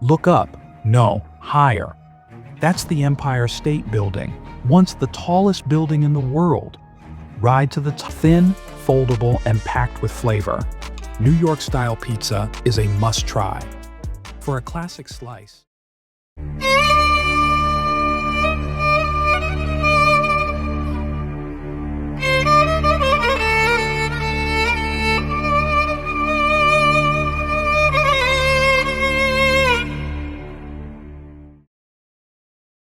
Look up, no, higher. That's the Empire State Building, once the tallest building in the world. Ride to the top. Thin, foldable, and packed with flavor. New York-style pizza is a must-try. For a classic slice.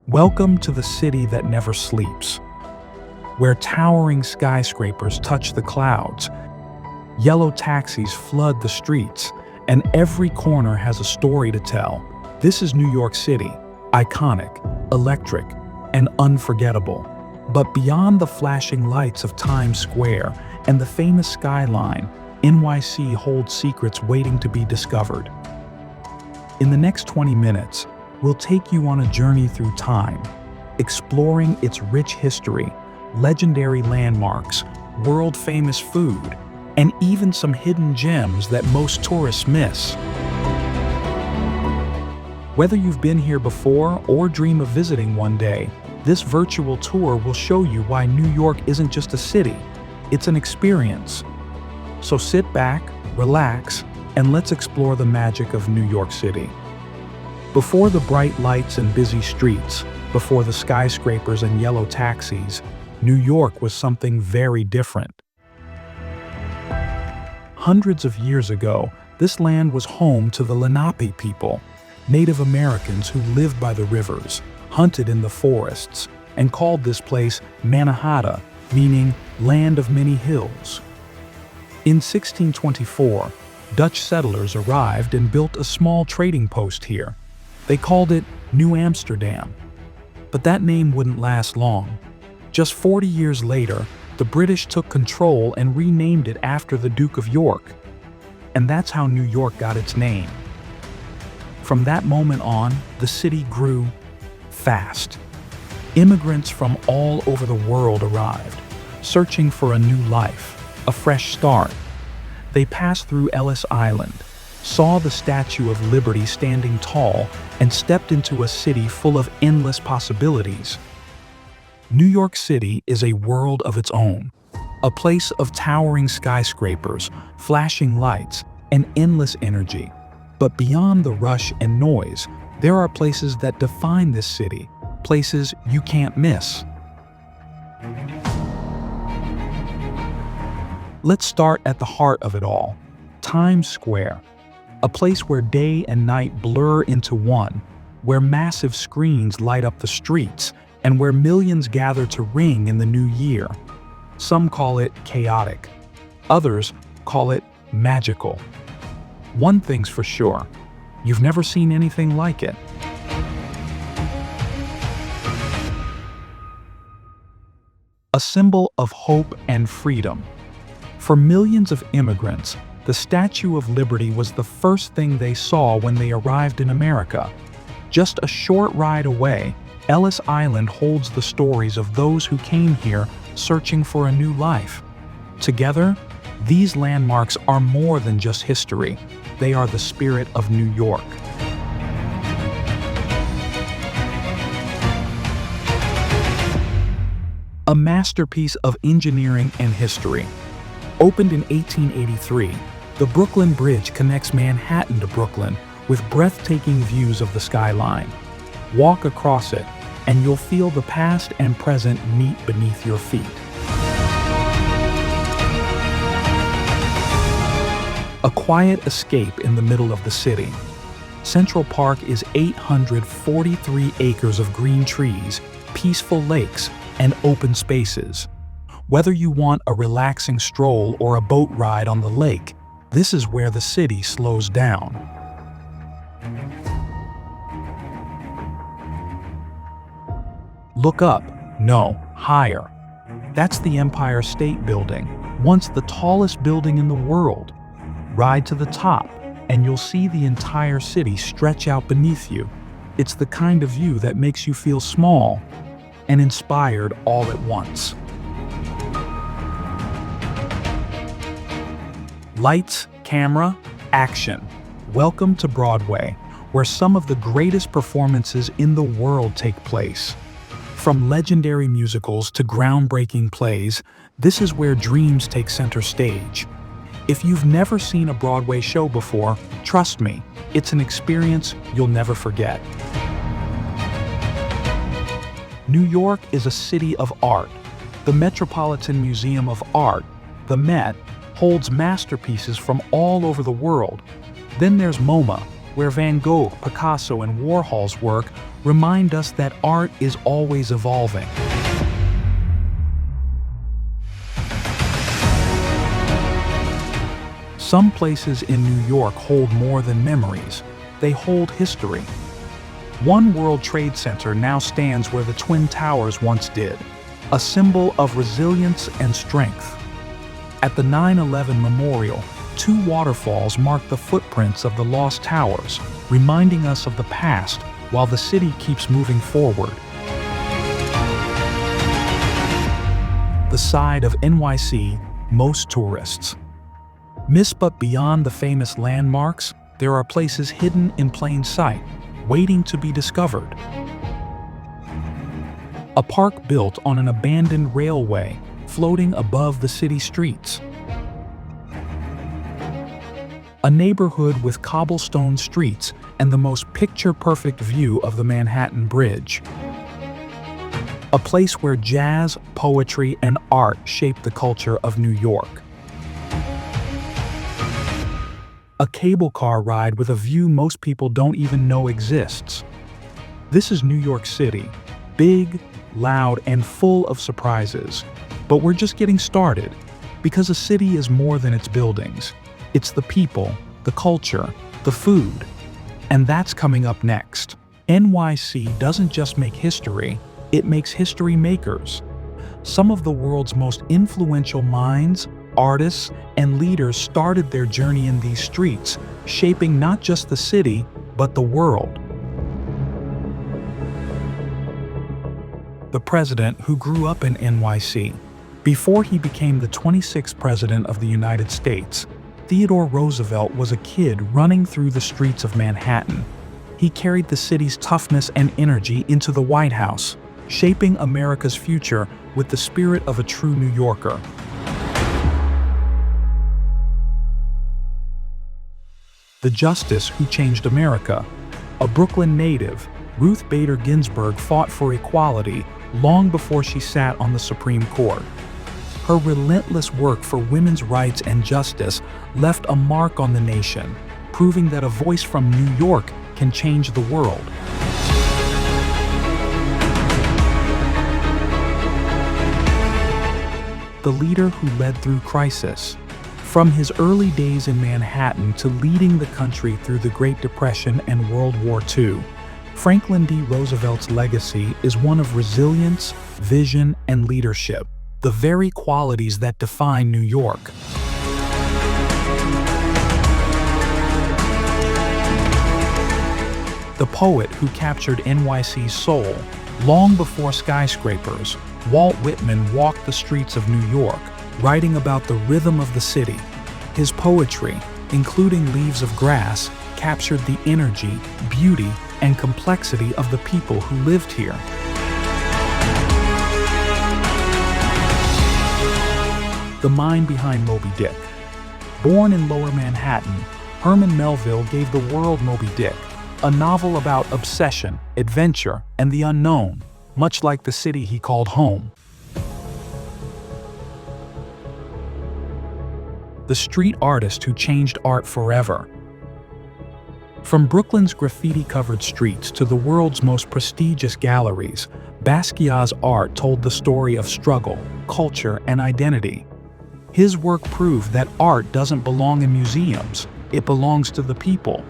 Welcome to the city that never sleeps, where towering skyscrapers touch the clouds, yellow taxis flood the streets, and every corner has a story to tell. This is New York City, iconic, electric, and unforgettable. But beyond the flashing lights of Times Square and the famous skyline, NYC holds secrets waiting to be discovered. In the next 20 minutes, we'll take you on a journey through time, exploring its rich history, legendary landmarks, world-famous food, and even some hidden gems that most tourists miss. Whether you've been here before or dream of visiting one day, this virtual tour will show you why New York isn't just a city, it's an experience. So sit back, relax, and let's explore the magic of New York City. Before the bright lights and busy streets, before the skyscrapers and yellow taxis, New York was something very different. Hundreds of years ago, this land was home to the Lenape people, Native Americans who lived by the rivers, hunted in the forests, and called this place Mannahatta, meaning land of many hills. In 1624, Dutch settlers arrived and built a small trading post here. They called it New Amsterdam. But that name wouldn't last long. Just 40 years later, the British took control and renamed it after the Duke of York. And that's how New York got its name. From that moment on, the city grew fast. Immigrants from all over the world arrived, searching for a new life, a fresh start. They passed through Ellis Island, saw the Statue of Liberty standing tall, and stepped into a city full of endless possibilities. New York City is a world of its own, a place of towering skyscrapers, flashing lights, and endless energy. But beyond the rush and noise, there are places that define this city, places you can't miss. Let's start at the heart of it all, Times Square. A place where day and night blur into one, where massive screens light up the streets, and where millions gather to ring in the new year. Some call it chaotic. Others call it magical. One thing's for sure, you've never seen anything like it. A symbol of hope and freedom. For millions of immigrants, the Statue of Liberty was the first thing they saw when they arrived in America. Just a short ride away, Ellis Island holds the stories of those who came here searching for a new life. Together, these landmarks are more than just history. They are the spirit of New York. A masterpiece of engineering and history. Opened in 1883, the Brooklyn Bridge connects Manhattan to Brooklyn with breathtaking views of the skyline. Walk across it, and you'll feel the past and present meet beneath your feet. A quiet escape in the middle of the city. Central Park is 843 acres of green trees, peaceful lakes, and open spaces. Whether you want a relaxing stroll or a boat ride on the lake, this is where the city slows down. Look up, no, higher. That's the Empire State Building, once the tallest building in the world. Ride to the top, and you'll see the entire city stretch out beneath you. It's the kind of view that makes you feel small and inspired all at once. Lights, camera, action. Welcome to Broadway, where some of the greatest performances in the world take place. From legendary musicals to groundbreaking plays, this is where dreams take center stage. If you've never seen a Broadway show before, trust me, it's an experience you'll never forget. New York is a city of art. The Metropolitan Museum of Art, the Met, holds masterpieces from all over the world. Then there's MoMA, where Van Gogh, Picasso, and Warhol's work remind us that art is always evolving. Some places in New York hold more than memories. They hold history. One World Trade Center now stands where the Twin Towers once did, a symbol of resilience and strength. At the 9/11 Memorial, 2 waterfalls mark the footprints of the lost towers, reminding us of the past while the city keeps moving forward. The side of NYC most tourists miss, but beyond the famous landmarks, there are places hidden in plain sight, waiting to be discovered. A park built on an abandoned railway, floating above the city streets. A neighborhood with cobblestone streets and the most picture-perfect view of the Manhattan Bridge. A place where jazz, poetry, and art shape the culture of New York. A cable car ride with a view most people don't even know exists. This is New York City, big, loud, and full of surprises. But we're just getting started, because a city is more than its buildings. It's the people, the culture, the food. And that's coming up next. NYC doesn't just make history, it makes history makers. Some of the world's most influential minds, artists, and leaders started their journey in these streets, shaping not just the city, but the world. The president who grew up in NYC. Before he became the 26th president of the United States, Theodore Roosevelt was a kid running through the streets of Manhattan. He carried the city's toughness and energy into the White House, shaping America's future with the spirit of a true New Yorker. The justice who changed America. A Brooklyn native, Ruth Bader Ginsburg fought for equality long before she sat on the Supreme Court. Her relentless work for women's rights and justice left a mark on the nation, proving that a voice from New York can change the world. The leader who led through crisis. From his early days in Manhattan to leading the country through the Great Depression and World War II, Franklin D. Roosevelt's legacy is one of resilience, vision, and leadership, the very qualities that define New York. The poet who captured NYC's soul, long before skyscrapers, Walt Whitman walked the streets of New York, writing about the rhythm of the city. His poetry, including Leaves of Grass, captured the energy, beauty, and complexity of the people who lived here. The mind behind Moby Dick. Born in Lower Manhattan, Herman Melville gave the world Moby Dick, a novel about obsession, adventure, and the unknown, much like the city he called home. The street artist who changed art forever. From Brooklyn's graffiti-covered streets to the world's most prestigious galleries, Basquiat's art told the story of struggle, culture, and identity. His work proved that art doesn't belong in museums, it belongs to the people.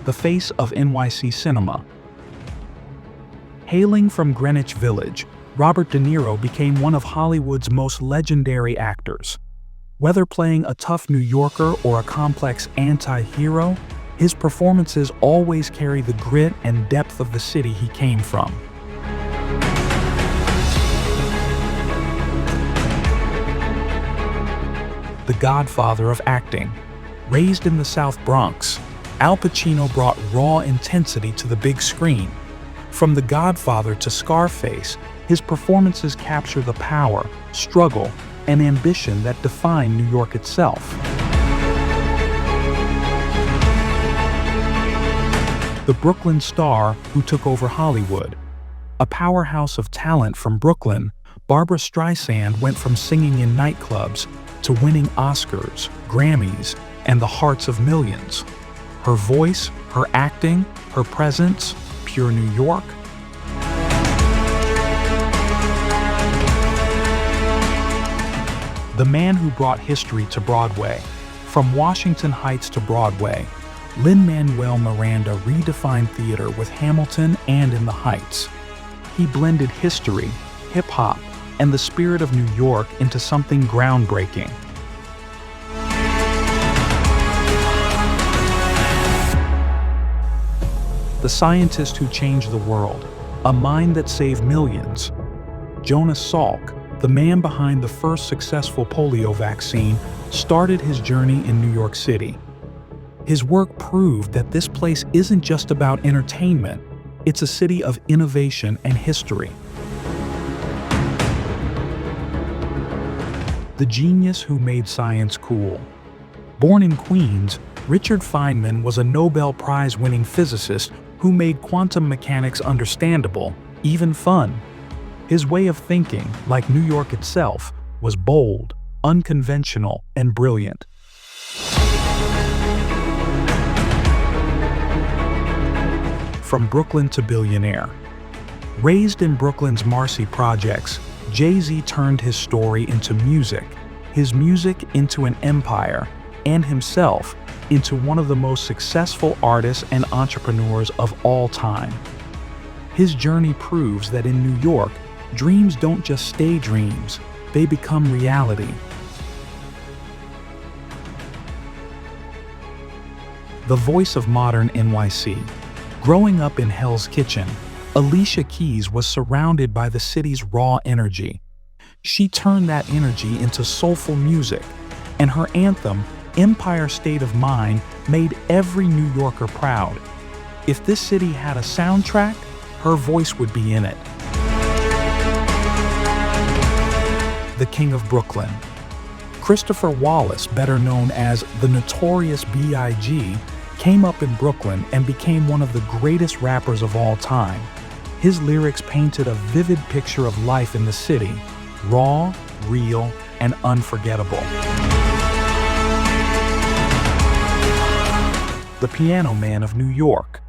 The face of NYC cinema. Hailing from Greenwich Village, Robert De Niro became one of Hollywood's most legendary actors. Whether playing a tough New Yorker or a complex anti-hero, his performances always carry the grit and depth of the city he came from. the godfather of acting. Raised in the South Bronx, Al Pacino brought raw intensity to the big screen. From The Godfather to Scarface, his performances capture the power, struggle, and ambition that define New York itself. The Brooklyn star who took over Hollywood. A powerhouse of talent from Brooklyn, Barbra Streisand went from singing in nightclubs to winning Oscars, Grammys, and the hearts of millions. Her voice, her acting, her presence, pure New York. The man who brought history to Broadway. From Washington Heights to Broadway, Lin-Manuel Miranda redefined theater with Hamilton and In the Heights. He blended history, hip-hop, and the spirit of New York into something groundbreaking. The scientist who changed the world, a mind that saved millions. Jonas Salk, the man behind the first successful polio vaccine, started his journey in New York City. His work proved that this place isn't just about entertainment, it's a city of innovation and history. The genius who made science cool. Born in Queens, Richard Feynman was a Nobel Prize-winning physicist who made quantum mechanics understandable, even fun. His way of thinking, like New York itself, was bold, unconventional, and brilliant. From Brooklyn to billionaire. Raised in Brooklyn's Marcy projects, Jay-Z turned his story into music, his music into an empire, and himself into one of the most successful artists and entrepreneurs of all time. His journey proves that in New York, dreams don't just stay dreams, they become reality. The voice of modern NYC. Growing up in Hell's Kitchen, Alicia Keys was surrounded by the city's raw energy. She turned that energy into soulful music, and her anthem, Empire State of Mind, made every New Yorker proud. If this city had a soundtrack, her voice would be in it. The King of Brooklyn. Christopher Wallace, better known as the Notorious B.I.G., came up in Brooklyn and became one of the greatest rappers of all time. His lyrics painted a vivid picture of life in the city, raw, real, and unforgettable. The Piano Man of New York.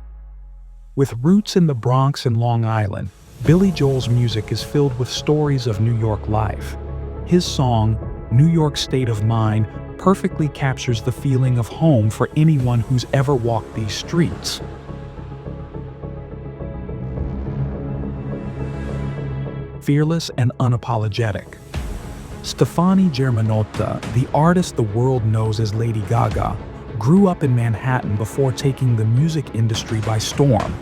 With roots in the Bronx and Long Island, Billy Joel's music is filled with stories of New York life. His song, New York State of Mind, perfectly captures the feeling of home for anyone who's ever walked these streets. Fearless and unapologetic. Stefani Germanotta, the artist the world knows as Lady Gaga, grew up in Manhattan before taking the music industry by storm.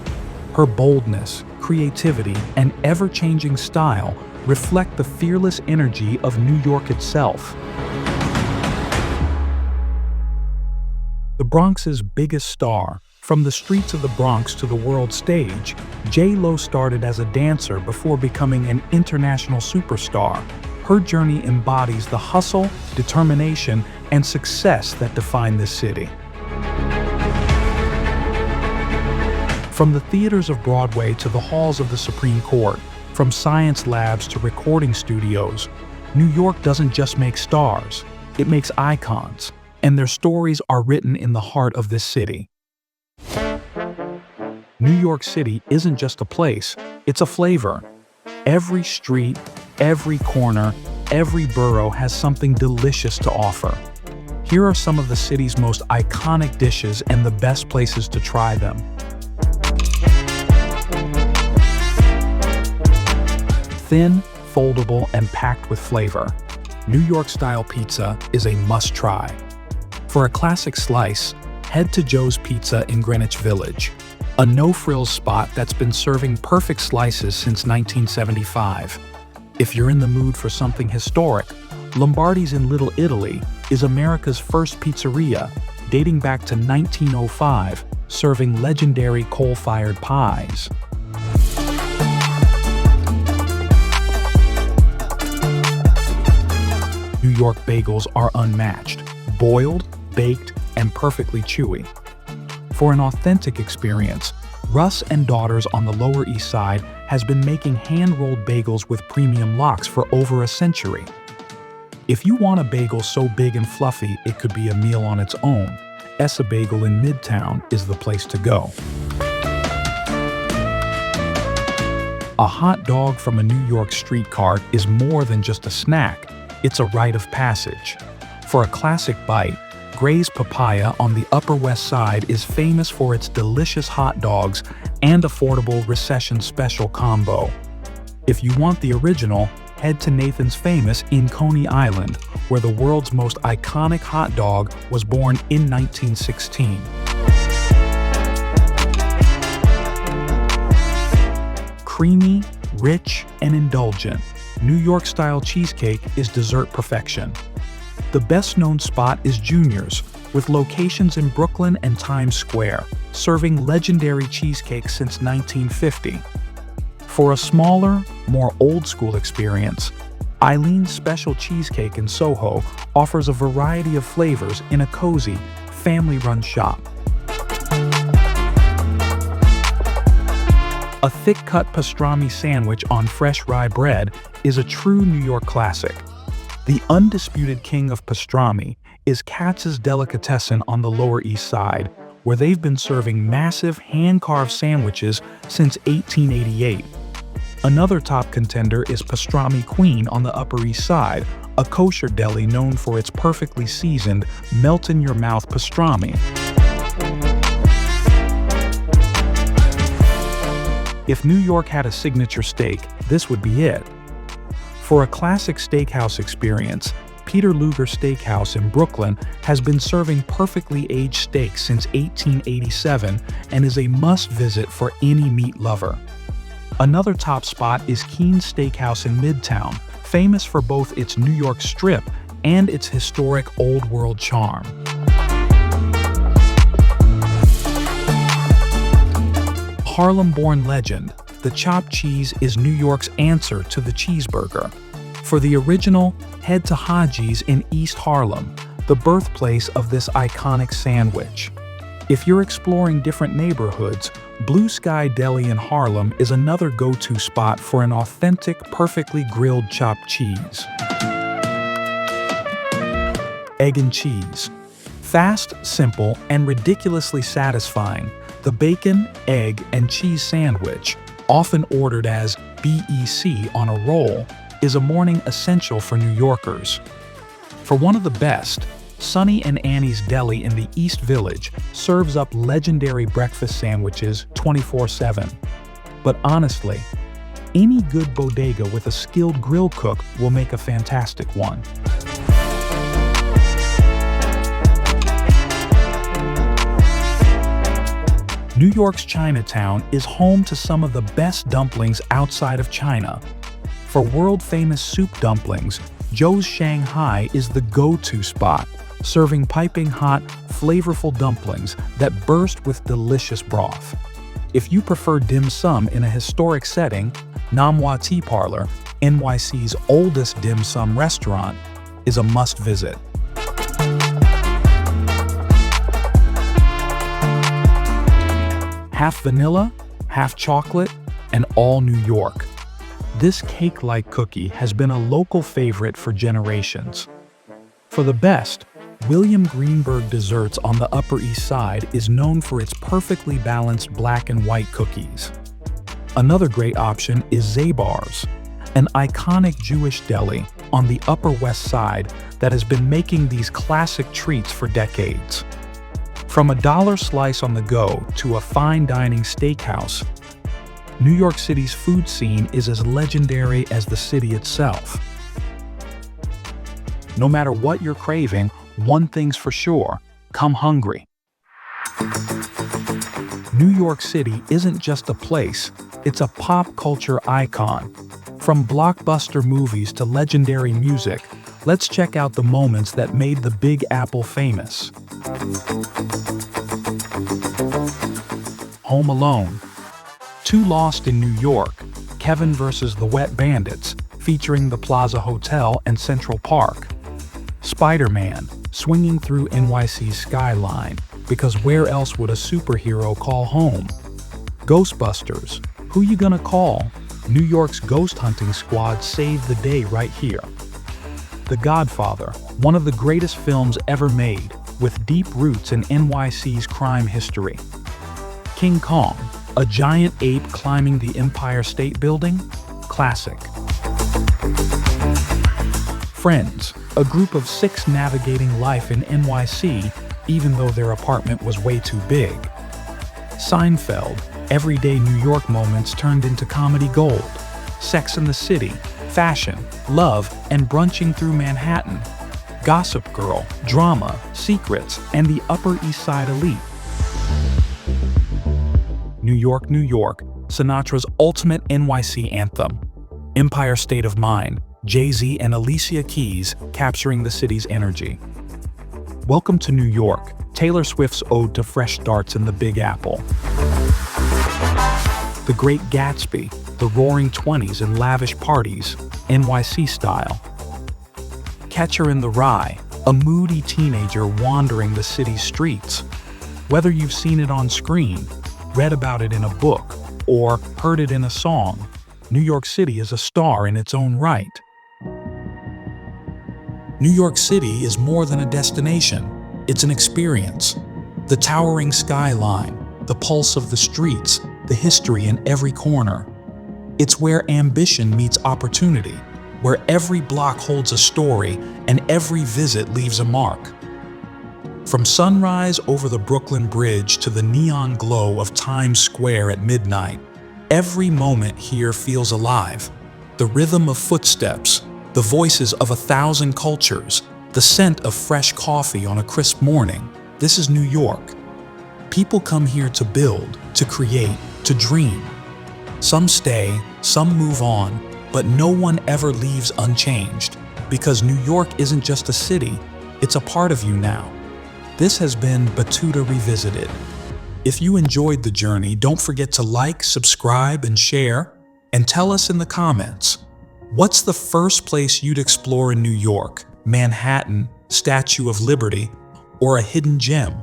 Her boldness, creativity, and ever-changing style reflect the fearless energy of New York itself. The Bronx's biggest star. From the streets of the Bronx to the world stage, J.Lo started as a dancer before becoming an international superstar. Her journey embodies the hustle, determination, and success that define this city. From the theaters of Broadway to the halls of the Supreme Court, from science labs to recording studios, New York doesn't just make stars, it makes icons, and their stories are written in the heart of this city. New York City isn't just a place, it's a flavor. Every street, every corner, every borough has something delicious to offer. Here are some of the city's most iconic dishes and the best places to try them. Thin, foldable, and packed with flavor, New York-style pizza is a must-try. For a classic slice, head to Joe's Pizza in Greenwich Village, a no-frills spot that's been serving perfect slices since 1975. If you're in the mood for something historic, Lombardi's in Little Italy, is America's first pizzeria, dating back to 1905, serving legendary coal-fired pies. New York bagels are unmatched, boiled, baked, and perfectly chewy. For an authentic experience, Russ and Daughters on the Lower East Side has been making hand-rolled bagels with premium lox for over a century. If you want a bagel so big and fluffy it could be a meal on its own, Essa Bagel in Midtown is the place to go. A hot dog from a New York street cart is more than just a snack, it's a rite of passage. For a classic bite, Gray's Papaya on the Upper West Side is famous for its delicious hot dogs and affordable recession special combo. If you want the original, head to Nathan's Famous in Coney Island, where the world's most iconic hot dog was born in 1916. Creamy, rich, and indulgent, New York-style cheesecake is dessert perfection. The best-known spot is Junior's, with locations in Brooklyn and Times Square, serving legendary cheesecake since 1950. For a smaller, more old-school experience, Eileen's Special Cheesecake in Soho offers a variety of flavors in a cozy, family-run shop. A thick-cut pastrami sandwich on fresh rye bread is a true New York classic. The undisputed king of pastrami is Katz's Delicatessen on the Lower East Side, where they've been serving massive hand-carved sandwiches since 1888. Another top contender is Pastrami Queen on the Upper East Side, a kosher deli known for its perfectly seasoned, melt-in-your-mouth pastrami. If New York had a signature steak, this would be it. For a classic steakhouse experience, Peter Luger Steakhouse in Brooklyn has been serving perfectly aged steaks since 1887 and is a must-visit for any meat lover. Another top spot is Keen's Steakhouse in Midtown, famous for both its New York strip and its historic Old World charm. Harlem-born legend, the chopped cheese is New York's answer to the cheeseburger. For the original, head to Haji's in East Harlem, the birthplace of this iconic sandwich. If you're exploring different neighborhoods, Blue Sky Deli in Harlem is another go-to spot for an authentic, perfectly grilled chopped cheese. Egg and cheese. Fast, simple, and ridiculously satisfying, the bacon, egg, and cheese sandwich, often ordered as BEC on a roll, is a morning essential for New Yorkers. For one of the best, Sonny and Annie's Deli in the East Village serves up legendary breakfast sandwiches 24/7. But honestly, any good bodega with a skilled grill cook will make a fantastic one. New York's Chinatown is home to some of the best dumplings outside of China. For world-famous soup dumplings, Joe's Shanghai is the go-to spot, serving piping hot, flavorful dumplings that burst with delicious broth. If you prefer dim sum in a historic setting, Nam Hua Tea Parlor, NYC's oldest dim sum restaurant, is a must-visit. Half vanilla, half chocolate, and all New York. This cake-like cookie has been a local favorite for generations. For the best, William Greenberg Desserts on the Upper East Side is known for its perfectly balanced black and white cookies. Another great option is Zabar's, an iconic Jewish deli on the Upper West Side that has been making these classic treats for decades. From a dollar slice on the go to a fine dining steakhouse, New York City's food scene is as legendary as the city itself. No matter what you're craving, one thing's for sure, come hungry. New York City isn't just a place, it's a pop culture icon. From blockbuster movies to legendary music, Let's check out the moments that made the Big Apple famous. Home Alone. Too Lost in New York, Kevin versus the Wet Bandits, featuring the Plaza Hotel and Central Park. Spider-Man, swinging through NYC's skyline, because where else would a superhero call home? Ghostbusters, who you gonna call? New York's ghost hunting squad saved the day right here. The Godfather, one of the greatest films ever made, with deep roots in NYC's crime history. King Kong, a giant ape climbing the Empire State Building? Classic. Friends, a group of 6 navigating life in NYC, even though their apartment was way too big. Seinfeld, everyday New York moments turned into comedy gold. Sex and the City, fashion, love, and brunching through Manhattan. Gossip Girl, drama, secrets, and the Upper East Side elite. New York, New York, Sinatra's ultimate NYC anthem. Empire State of Mind, Jay-Z and Alicia Keys capturing the city's energy. Welcome to New York, Taylor Swift's ode to fresh starts in the Big Apple. The Great Gatsby, the roaring 20s and lavish parties, NYC style. Catcher in the Rye, a moody teenager wandering the city's streets. Whether you've seen it on screen, read about it in a book, or heard it in a song, New York City is a star in its own right. New York City is more than a destination, it's an experience. The towering skyline, the pulse of the streets, the history in every corner. It's where ambition meets opportunity, where every block holds a story and every visit leaves a mark. From sunrise over the Brooklyn Bridge to the neon glow of Times Square at midnight, every moment here feels alive. The rhythm of footsteps, the voices of 1,000 cultures, the scent of fresh coffee on a crisp morning. This is New York. People come here to build, to create, to dream. Some stay, some move on, but no one ever leaves unchanged, because New York isn't just a city, it's a part of you now. This has been Batuta Revisited. If you enjoyed the journey, don't forget to like, subscribe, and share, and tell us in the comments. What's the first place you'd explore in New York? Manhattan, Statue of Liberty, or a hidden gem?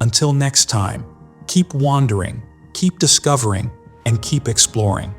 Until next time, keep wandering, keep discovering, and keep exploring.